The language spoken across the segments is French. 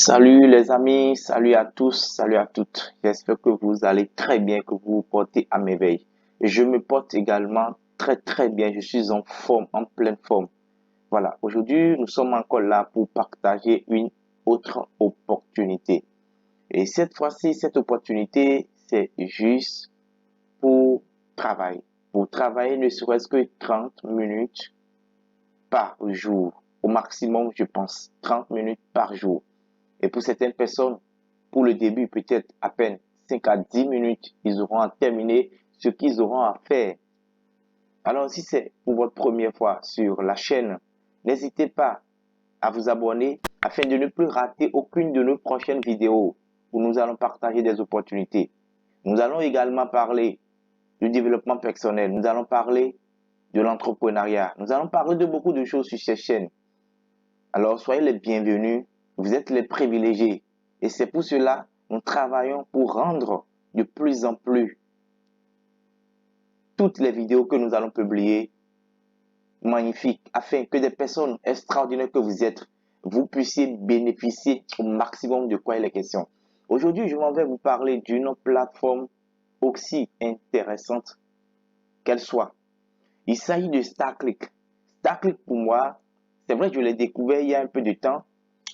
Salut les amis, salut à tous, salut à toutes. J'espère que vous allez très bien, que vous vous portez à merveille. Et je me porte également très bien. Je suis en forme, en pleine forme. Voilà, aujourd'hui nous sommes encore là pour partager une autre opportunité. Et cette fois-ci, cette opportunité, c'est juste pour travailler. Pour travailler ne serait-ce que 30 minutes par jour. Au maximum, je pense, 30 minutes par jour. Et pour certaines personnes, pour le début, peut-être à peine 5 à 10 minutes, ils auront terminé ce qu'ils auront à faire. Alors, si c'est pour votre première fois sur la chaîne, n'hésitez pas à vous abonner afin de ne plus rater aucune de nos prochaines vidéos où nous allons partager des opportunités. Nous allons également parler du développement personnel. Nous allons parler de l'entrepreneuriat. Nous allons parler de beaucoup de choses sur cette chaîne. Alors, soyez les bienvenus. Vous êtes les privilégiés. Et c'est pour cela que nous travaillons pour rendre de plus en plus toutes les vidéos que nous allons publier magnifiques, afin que des personnes extraordinaires que vous êtes, vous puissiez bénéficier au maximum de quoi il est question. Aujourd'hui, je m'en vais vous parler d'une plateforme aussi intéressante qu'elle soit. Il s'agit de StarClick. StarClick, pour moi, c'est vrai que je l'ai découvert il y a un peu de temps,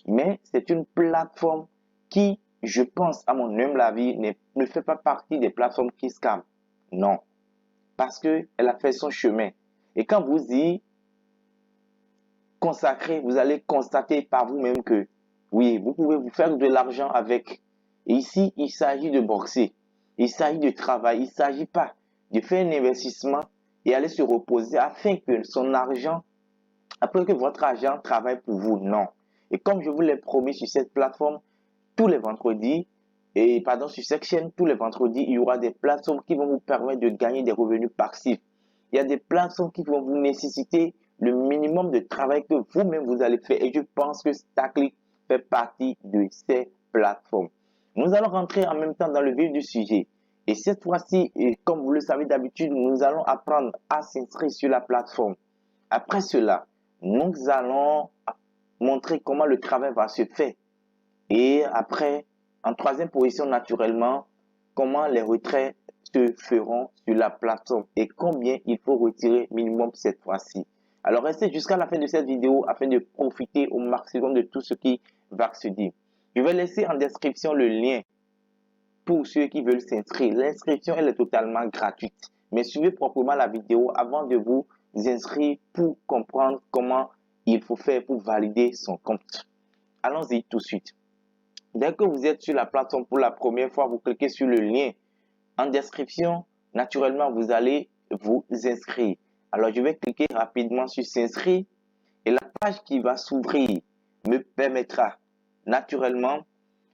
mais c'est une plateforme qui, je pense, à mon humble avis, ne fait pas partie des plateformes qui scamment. Non. Parce qu'elle a fait son chemin. Et quand vous y consacrez, vous allez constater par vous-même que, oui, vous pouvez vous faire de l'argent avec. Et ici, il s'agit de boxer. Il s'agit de travail. Il ne s'agit pas de faire un investissement et aller se reposer afin que son argent, après que votre argent travaille pour vous. Non. Et comme je vous l'ai promis sur cette plateforme, tous les vendredis, sur cette chaîne, tous les vendredis, il y aura des plateformes qui vont vous permettre de gagner des revenus passifs. Il y a des plateformes qui vont vous nécessiter le minimum de travail que vous-même vous allez faire. Et je pense que StarClick fait partie de ces plateformes. Nous allons rentrer en même temps dans le vif du sujet. Et cette fois-ci, comme vous le savez d'habitude, nous allons apprendre à s'inscrire sur la plateforme. Après cela, nous allons montrer comment le travail va se faire. Et après, en troisième position, naturellement, comment les retraits se feront sur la plateforme et combien il faut retirer minimum cette fois-ci. Alors, restez jusqu'à la fin de cette vidéo afin de profiter au maximum de tout ce qui va se dire. Je vais laisser en description le lien pour ceux qui veulent s'inscrire. L'inscription, elle est totalement gratuite. Mais suivez proprement la vidéo avant de vous inscrire pour comprendre comment il faut faire pour valider son compte. Allons-y tout de suite. Dès que vous êtes sur la plateforme pour la première fois, vous cliquez sur le lien en description. Naturellement, vous allez vous inscrire. Alors, je vais cliquer rapidement sur s'inscrire et la page qui va s'ouvrir me permettra naturellement,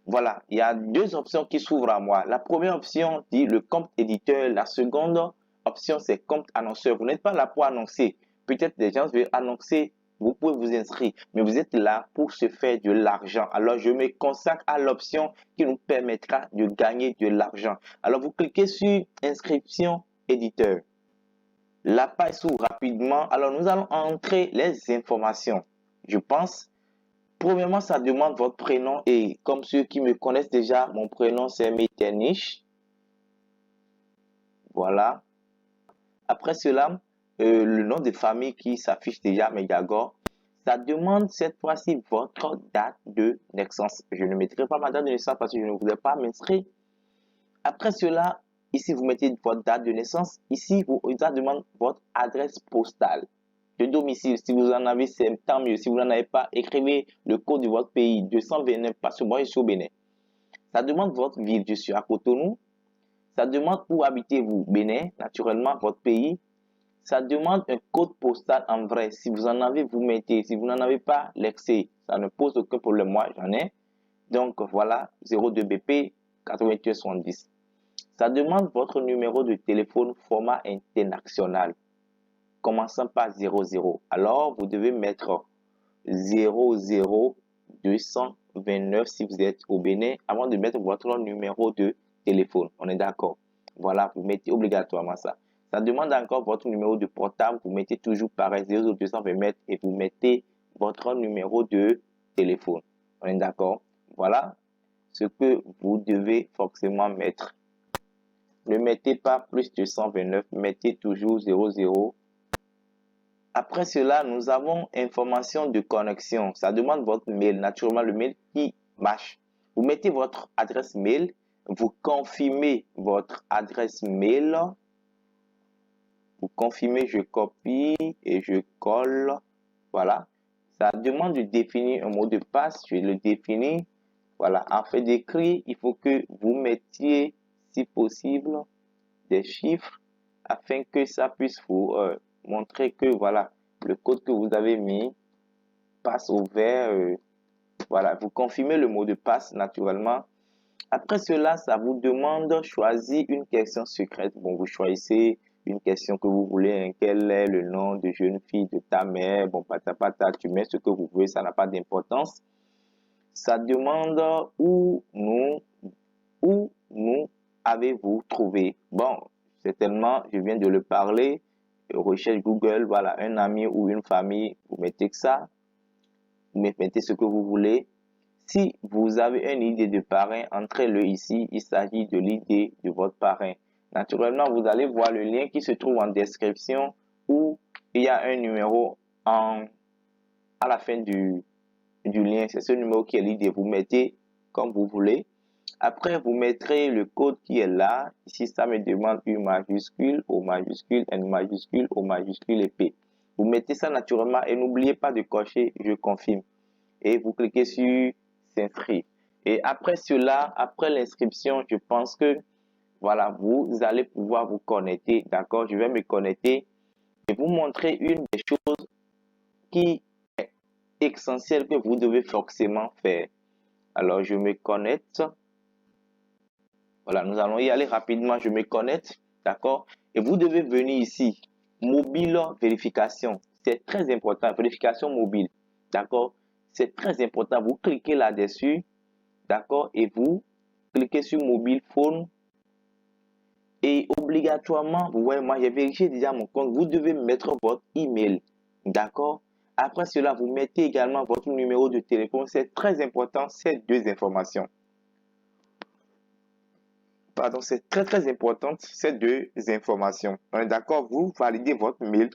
voilà, il y a deux options qui s'ouvrent à moi. La première option dit le compte éditeur. La seconde option, c'est compte annonceur. Vous n'êtes pas là pour annoncer. Peut-être des gens veulent annoncer. Vous pouvez vous inscrire, mais vous êtes là pour se faire de l'argent. Alors, je me consacre à l'option qui nous permettra de gagner de l'argent. Alors, vous cliquez sur inscription éditeur. La page s'ouvre rapidement. Alors, nous allons entrer les informations. Je pense, premièrement, ça demande votre prénom. Et comme ceux qui me connaissent déjà, mon prénom, c'est Metternich. Voilà. Après cela, le nom de famille qui s'affiche déjà, Mediagor. Ça demande cette fois-ci votre date de naissance. Je ne mettrai pas ma date de naissance parce que je ne voudrais pas m'inscrire. Après cela, ici, vous mettez votre date de naissance. Ici, ça demande votre adresse postale de domicile. Si vous en avez, c'est tant mieux. Si vous n'en avez pas, écrivez le code de votre pays, 229, parce que moi, je suis au Bénin. Ça demande votre ville. Je suis à Cotonou. Ça demande où habitez-vous, Bénin, naturellement, votre pays. Ça demande un code postal en vrai. Si vous en avez, vous mettez. Si vous n'en avez pas, l'excès. Ça ne pose aucun problème. Moi, j'en ai. Donc, voilà, 02 BP 8870. Ça demande votre numéro de téléphone format international, commençant par 00. Alors, vous devez mettre 00229 si vous êtes au Bénin, avant de mettre votre numéro de téléphone. On est d'accord? Voilà, vous mettez obligatoirement ça. Ça demande encore votre numéro de portable. Vous mettez toujours pareil 00229 et vous mettez votre numéro de téléphone. On est d'accord? Voilà ce que vous devez forcément mettre. Ne mettez pas plus de 129, mettez toujours 00. Après cela, nous avons information de connexion. Ça demande votre mail, naturellement le mail qui marche. Vous mettez votre adresse mail, vous confirmez votre adresse mail. Vous confirmez, je copie et je colle. Voilà. Ça demande de définir un mot de passe. Je le définis. Voilà. En fait d'écrit, il faut que vous mettiez, si possible, des chiffres afin que ça puisse vous montrer que voilà, le code que vous avez mis passe au vert. Voilà. Vous confirmez le mot de passe naturellement. Après cela, ça vous demande de choisir une question secrète. Bon, vous choisissez une question que vous voulez. Hein. Quel est le nom de jeune fille de ta mère? Bon, patapata, tu mets ce que vous voulez, ça n'a pas d'importance. Ça demande où nous avez-vous trouvé? Bon, certainement, je viens de le parler. Recherche Google, voilà, un ami ou une famille, vous mettez que ça. Vous mettez ce que vous voulez. Si vous avez une idée de parrain, entrez-le ici. Il s'agit de l'idée de votre parrain. Naturellement, vous allez voir le lien qui se trouve en description où il y a un numéro à la fin du lien. C'est ce numéro qui est l'idée. Vous mettez comme vous voulez. Après, vous mettrez le code qui est là. Ici, ça me demande U majuscule, O majuscule, N majuscule, O majuscule et P. Vous mettez ça naturellement et n'oubliez pas de cocher « Je confirme ». Et vous cliquez sur s'inscrire. Et après cela, après l'inscription, je pense que voilà, vous allez pouvoir vous connecter. D'accord, je vais me connecter et vous montrer une des choses qui est essentielle que vous devez forcément faire. Alors, je me connecte. Voilà, nous allons y aller rapidement. Je me connecte. D'accord. Et vous devez venir ici. Mobile vérification. C'est très important. Vérification mobile. D'accord. C'est très important. Vous cliquez là-dessus. D'accord. Et vous cliquez sur mobile phone. Et obligatoirement, vous voyez, moi j'ai vérifié déjà mon compte. Vous devez mettre votre email. D'accord. Après cela, vous mettez également votre numéro de téléphone. C'est très important, ces deux informations. Pardon, c'est très important, ces deux informations. On est d'accord, vous validez votre mail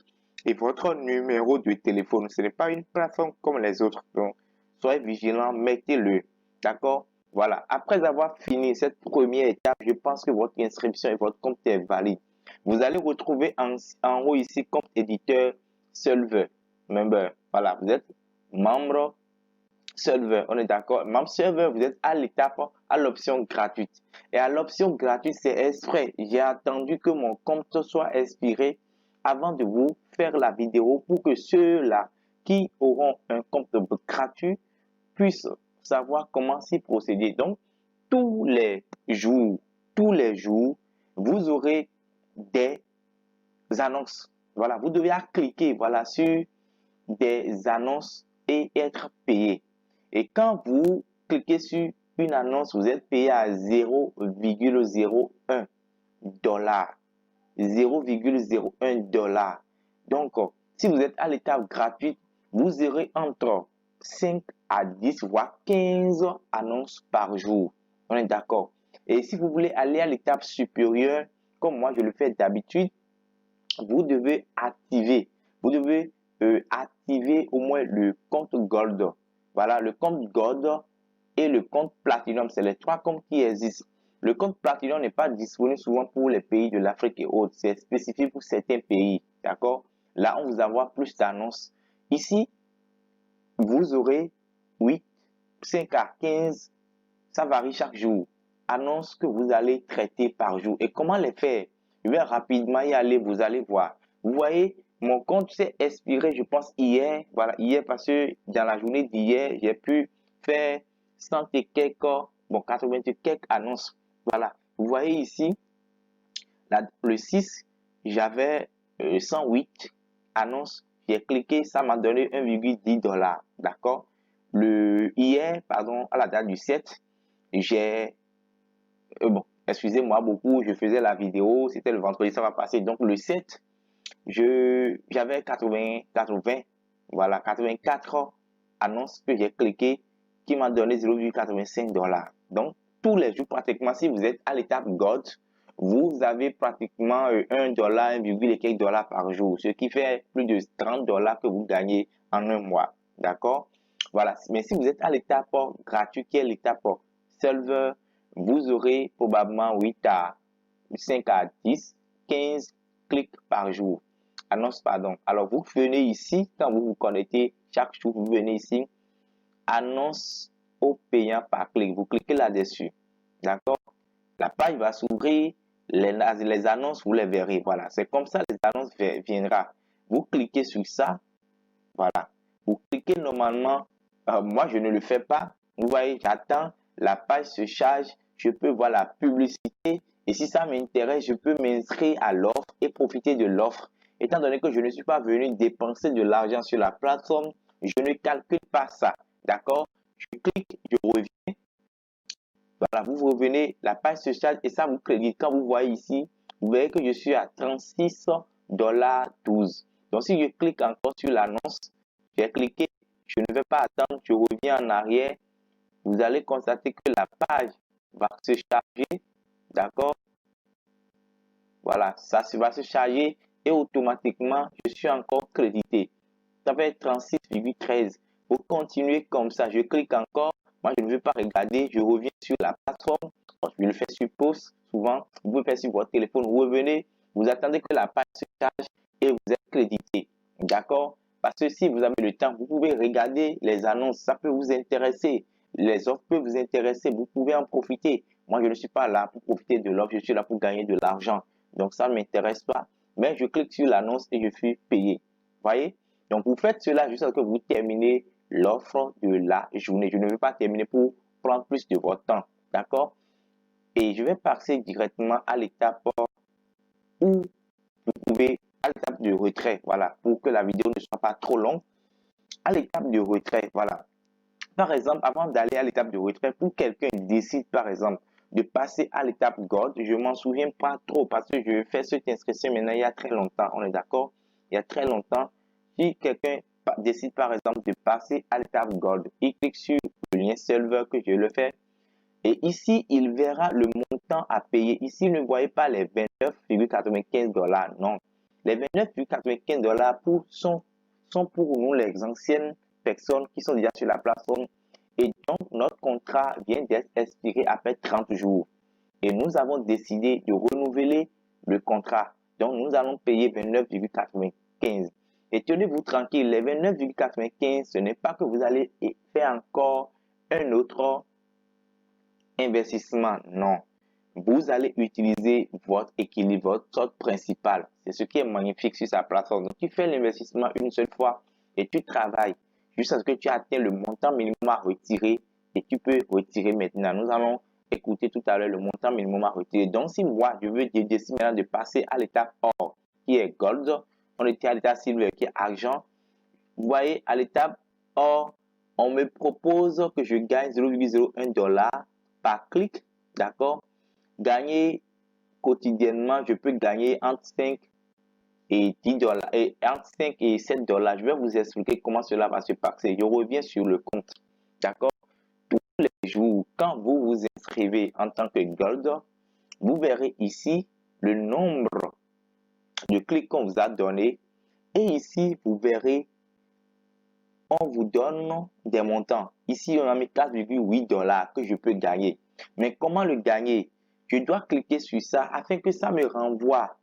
et votre numéro de téléphone. Ce n'est pas une plateforme comme les autres. Donc, soyez vigilants, mettez-le. D'accord? Voilà. Après avoir fini cette première étape, je pense que votre inscription et votre compte est valide. Vous allez retrouver en haut ici compte éditeur serveur. Member. Voilà. Vous êtes membre serveur, on est d'accord. Membre serveur, vous êtes à l'étape, à l'option gratuite. Et à l'option gratuite, c'est exprès. J'ai attendu que mon compte soit expiré avant de vous faire la vidéo pour que ceux-là qui auront un compte gratuit puissent savoir comment s'y procéder. Donc, tous les jours, vous aurez des annonces. Voilà, vous devez cliquer voilà, sur des annonces et être payé. Et quand vous cliquez sur une annonce, vous êtes payé à 0,01 $. 0,01 $. Donc, si vous êtes à l'étape gratuite, vous aurez entre 5 à 10 voire 15 annonces par jour. On est d'accord. Et si vous voulez aller à l'étape supérieure, comme moi je le fais d'habitude, vous devez activer. Vous devez activer au moins le compte Gold. Voilà, le compte Gold et le compte Platinum. C'est les trois comptes qui existent. Le compte Platinum n'est pas disponible souvent pour les pays de l'Afrique et autres. C'est spécifique pour certains pays. D'accord? Là, on vous envoie plus d'annonces. Ici, vous aurez 8, 5 à 15. Ça varie chaque jour. Annonces que vous allez traiter par jour. Et comment les faire? Je vais rapidement y aller, vous allez voir. Vous voyez, mon compte s'est expiré, je pense, hier. Voilà, hier, parce que dans la journée d'hier, j'ai pu faire 100 et quelques, bon, 80 et quelques annonces. Voilà, vous voyez ici, le 6, j'avais 108 annonces. J'ai cliqué, ça m'a donné 1,10 $. D'accord? Hier, pardon, à la date du 7, j'ai bon, excusez-moi beaucoup, je faisais la vidéo, c'était le vendredi, ça va passer. Donc le 7, j'avais 80, voilà, 84 annonces que j'ai cliquées qui m'a donné 0,85 $. Donc, tous les jours, pratiquement, si vous êtes à l'étape Gold, vous avez pratiquement 1 $, 1, et quelques dollars par jour, ce qui fait plus de 30 $ que vous gagnez en un mois. D'accord? Voilà. Mais si vous êtes à l'étape gratuit, qui est l'étape Silver, vous aurez probablement 8 à 5 à 10, 15 clics par jour. Annonce, pardon. Alors, vous venez ici, quand vous vous connectez, chaque jour, vous venez ici, annonce au payant par clic. Vous cliquez là-dessus. D'accord? La page va s'ouvrir. Les annonces, vous les verrez. Voilà. C'est comme ça les annonces viendront. Vous cliquez sur ça. Voilà. Vous cliquez normalement. Moi, je ne le fais pas. Vous voyez, j'attends. La page se charge. Je peux voir la publicité. Et si ça m'intéresse, je peux m'inscrire à l'offre et profiter de l'offre. Étant donné que je ne suis pas venu dépenser de l'argent sur la plateforme, je ne calcule pas ça. D'accord? Je clique, je reviens. Voilà, vous revenez, la page se charge et ça vous crédite. Quand vous voyez ici, vous verrez que je suis à 36,12 $. Donc, si je clique encore sur l'annonce, j'ai cliqué, je ne vais pas attendre, je reviens en arrière. Vous allez constater que la page va se charger. D'accord? Voilà, ça va se charger et automatiquement, je suis encore crédité. Ça va être 36,13 $. Pour continuer comme ça, je clique encore. Moi, je ne veux pas regarder. Je reviens sur la plateforme. Je le fais sur pause. Souvent, vous pouvez faire sur votre téléphone. Vous revenez. Vous attendez que la page se charge et vous êtes crédité. D'accord? Parce que si vous avez le temps, vous pouvez regarder les annonces. Ça peut vous intéresser. Les offres peuvent vous intéresser. Vous pouvez en profiter. Moi, je ne suis pas là pour profiter de l'offre. Je suis là pour gagner de l'argent. Donc, ça ne m'intéresse pas. Mais je clique sur l'annonce et je suis payé. Voyez? Donc, vous faites cela jusqu'à ce que vous terminez l'offre de la journée. Je ne vais pas terminer pour prendre plus de votre temps. D'accord? Et je vais passer directement à l'étape où vous pouvez, à l'étape de retrait. Voilà, pour que la vidéo ne soit pas trop longue. À l'étape de retrait, voilà. Par exemple, avant d'aller à l'étape de retrait, pour quelqu'un qui décide, par exemple, de passer à l'étape Gold, je ne m'en souviens pas trop parce que je fais cette inscription maintenant il y a très longtemps. On est d'accord? Il y a très longtemps. Si quelqu'un décide, par exemple, de passer à l'étape Gold, il clique sur le lien Silver que je le fais. Et ici, il verra le montant à payer. Ici, ne voyez pas les 29,95 $. Non. Les 29,95 $ sont pour nous les anciennes personnes qui sont déjà sur la plateforme. Et donc, notre contrat vient d'être expiré après 30 jours. Et nous avons décidé de renouveler le contrat. Donc, nous allons payer 29,95 $. Et tenez-vous tranquille, les 29,95 $, ce n'est pas que vous allez faire encore un autre investissement. Non. Vous allez utiliser votre équilibre, votre sorte principale. C'est ce qui est magnifique sur sa plateforme. Donc, tu fais l'investissement une seule fois et tu travailles jusqu'à ce que tu atteignes le montant minimum à retirer et tu peux retirer maintenant. Nous allons écouter tout à l'heure le montant minimum à retirer. Donc, si moi, je veux décider maintenant de passer à l'étape or, qui est gold, on était à l'étape silver, qui est argent. Vous voyez, à l'étape or, on me propose que je gagne 0,01 $ par clic, d'accord? Gagner quotidiennement, je peux gagner entre 5 et 10 $, et entre 5 et 7 $. Je vais vous expliquer comment cela va se passer. Je reviens sur le compte, d'accord? Tous les jours, quand vous vous inscrivez en tant que Gold, vous verrez ici le nombre de clics qu'on vous a donné. Et ici, vous verrez, on vous donne des montants. Ici, on a mis 4,8 $ que je peux gagner. Mais comment le gagner? Je dois cliquer sur ça afin que ça me renvoie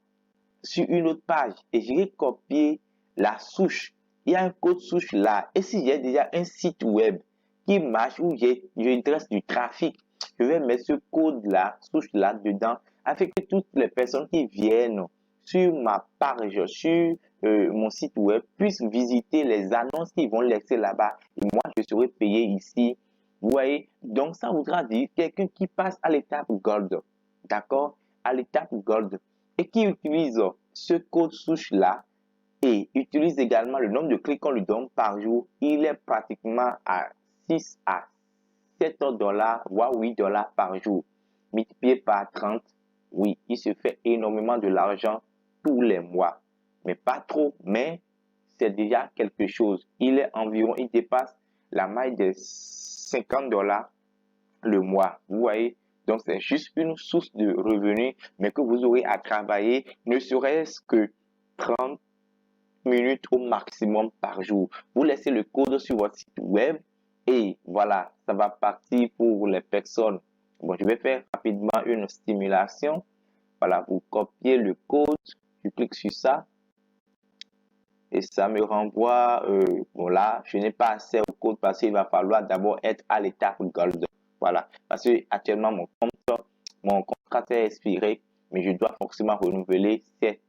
sur une autre page et je vais copier la souche. Il y a un code souche là. Et si j'ai déjà un site web qui marche où je dresse du trafic, je vais mettre ce code là, souche là dedans, afin que toutes les personnes qui viennent sur ma page, sur mon site web, puissent visiter les annonces qu'ils vont laisser là-bas. Et moi, je serai payé ici. Vous voyez? Donc, ça voudra dire quelqu'un qui passe à l'étape Gold. D'accord? À l'étape Gold. Et qui utilise ce code souche-là et utilise également le nombre de clics qu'on lui donne par jour, il est pratiquement à 6 à 7 $, voire 8 $ par jour. Multiplié par 30, oui, il se fait énormément de l'argent tous les mois. Mais pas trop, mais c'est déjà quelque chose. Il est environ, il dépasse la maille des $50 le mois. Vous voyez? Donc, c'est juste une source de revenus, mais que vous aurez à travailler ne serait-ce que 30 minutes au maximum par jour. Vous laissez le code sur votre site web et voilà, ça va partir pour les personnes. Bon, je vais faire rapidement une stimulation. Voilà, vous copiez le code, je clique sur ça et ça me renvoie, bon là, je n'ai pas accès au code parce qu'il va falloir d'abord être à l'étape Gold. Voilà, parce que actuellement mon contrat est expiré, mais je dois forcément renouveler cette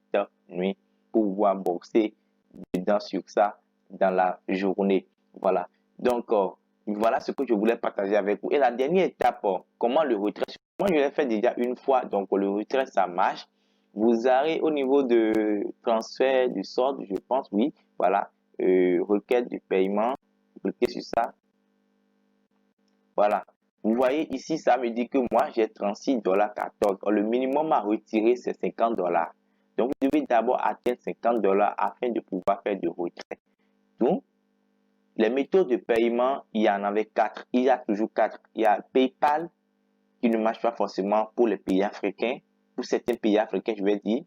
nuit pour pouvoir boxer dedans sur ça dans la journée. Voilà, donc voilà ce que je voulais partager avec vous. Et la dernière étape, comment le retrait. Moi, je l'ai fait déjà une fois, donc le retrait, ça marche. Vous allez au niveau de transfert du solde, je pense, oui, voilà, requête du paiement, cliquez sur ça. Voilà. Vous voyez ici, ça me dit que moi, j'ai $36,14. Le minimum à retirer, c'est $50. Donc, vous devez d'abord atteindre $50 afin de pouvoir faire de retrait. Donc, les méthodes de paiement, il y en avait 4. Il y a toujours 4. Il y a PayPal, qui ne marche pas forcément pour les pays africains. Pour certains pays africains, je vais dire.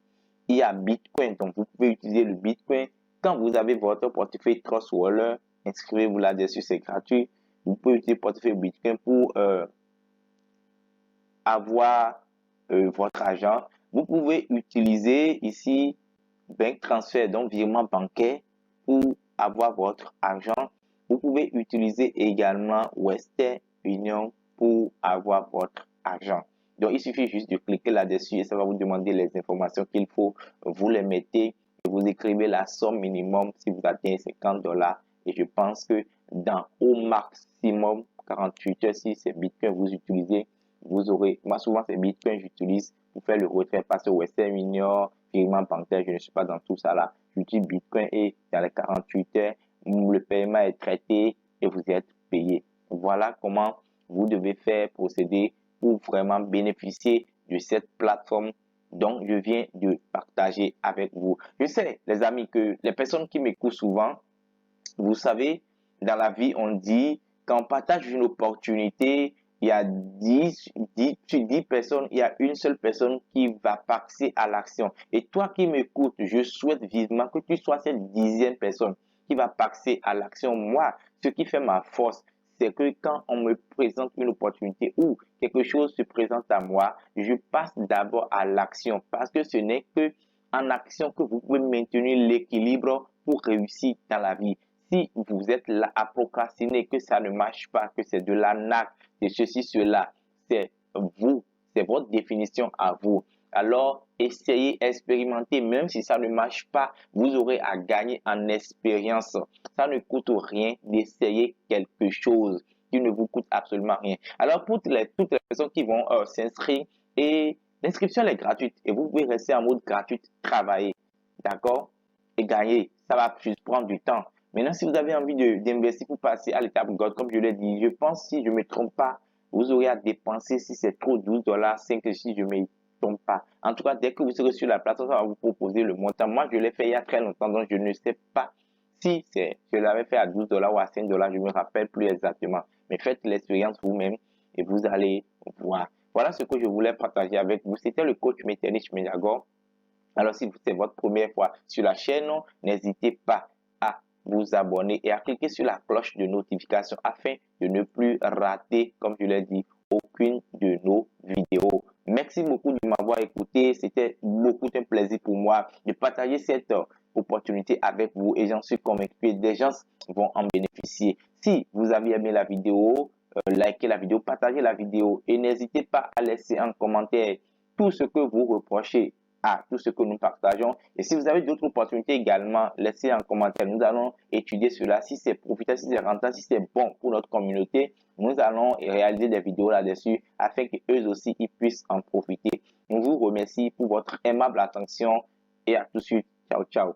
Il y a Bitcoin. Donc, vous pouvez utiliser le Bitcoin. Quand vous avez votre portefeuille Trust Wallet, inscrivez-vous là-dessus, c'est gratuit. Vous pouvez utiliser le portefeuille Bitcoin pour avoir votre argent. Vous pouvez utiliser ici Bank Transfer, donc virement bancaire, pour avoir votre argent. Vous pouvez utiliser également Western Union pour avoir votre argent. Donc, il suffit juste de cliquer là-dessus et ça va vous demander les informations qu'il faut. Vous les mettez et vous écrivez la somme minimum si vous atteignez $50. Et je pense que dans au maximum 48 heures, si c'est Bitcoin vous utilisez, vous aurez, moi souvent c'est Bitcoin j'utilise pour faire le retrait parce que Western Union, virement bancaire, je ne suis pas dans tout ça là. J'utilise Bitcoin et dans les 48 heures, le paiement est traité et vous êtes payé. Voilà comment vous devez faire procéder pour vraiment bénéficier de cette plateforme dont je viens de partager avec vous. Je sais, les amis, que les personnes qui m'écoutent souvent, vous savez, dans la vie, on dit, quand on partage une opportunité, il y a 10 personnes, il y a une seule personne qui va passer à l'action. Et toi qui m'écoutes, je souhaite vivement que tu sois cette 10e personne qui va passer à l'action. Moi, ce qui fait ma force, c'est que quand on me présente une opportunité ou quelque chose se présente à moi, je passe d'abord à l'action parce que ce n'est que en action que vous pouvez maintenir l'équilibre pour réussir dans la vie. Si vous êtes là à procrastiner, que ça ne marche pas, que c'est de l'arnaque, de ceci, cela, c'est vous, c'est votre définition à vous. Alors, essayez, expérimentez, même si ça ne marche pas, vous aurez à gagner en expérience. Ça ne coûte rien d'essayer quelque chose qui ne vous coûte absolument rien. Alors, pour toutes les personnes qui vont s'inscrire, et l'inscription est gratuite et vous pouvez rester en mode gratuit, travailler, d'accord, et gagner. Ça va juste prendre du temps. Maintenant, si vous avez envie d'investir pour passer à l'étape God, comme je l'ai dit, je pense, si je ne me trompe pas, vous aurez à dépenser, si c'est trop, $12, 5 si je ne me trompe pas. En tout cas, dès que vous serez sur la plateforme, ça va vous proposer le montant. Moi, je l'ai fait il y a très longtemps, donc je ne sais pas si je l'avais fait à $12 ou à $5, je ne me rappelle plus exactement. Mais faites l'expérience vous-même et vous allez voir. Voilà ce que je voulais partager avec vous. C'était le coach Metternich Mediagor. Alors, si c'est votre première fois sur la chaîne, n'hésitez pas à vous abonner et à cliquer sur la cloche de notification afin de ne plus rater, comme je l'ai dit, aucune de nos vidéos. Merci beaucoup de m'avoir écouté. C'était beaucoup un plaisir pour moi de partager cette opportunité avec vous et j'en suis convaincu que des gens vont en bénéficier. Si vous avez aimé la vidéo, likez la vidéo, partagez la vidéo et n'hésitez pas à laisser en commentaire tout ce que vous reprochez à tout ce que nous partageons. Et si vous avez d'autres opportunités également, laissez en commentaire. Nous allons étudier cela. Si c'est profitable, si c'est rentable, si c'est bon pour notre communauté, nous allons réaliser des vidéos là-dessus afin qu'eux aussi ils puissent en profiter. Nous vous remercions pour votre aimable attention et à tout de suite. Ciao, ciao.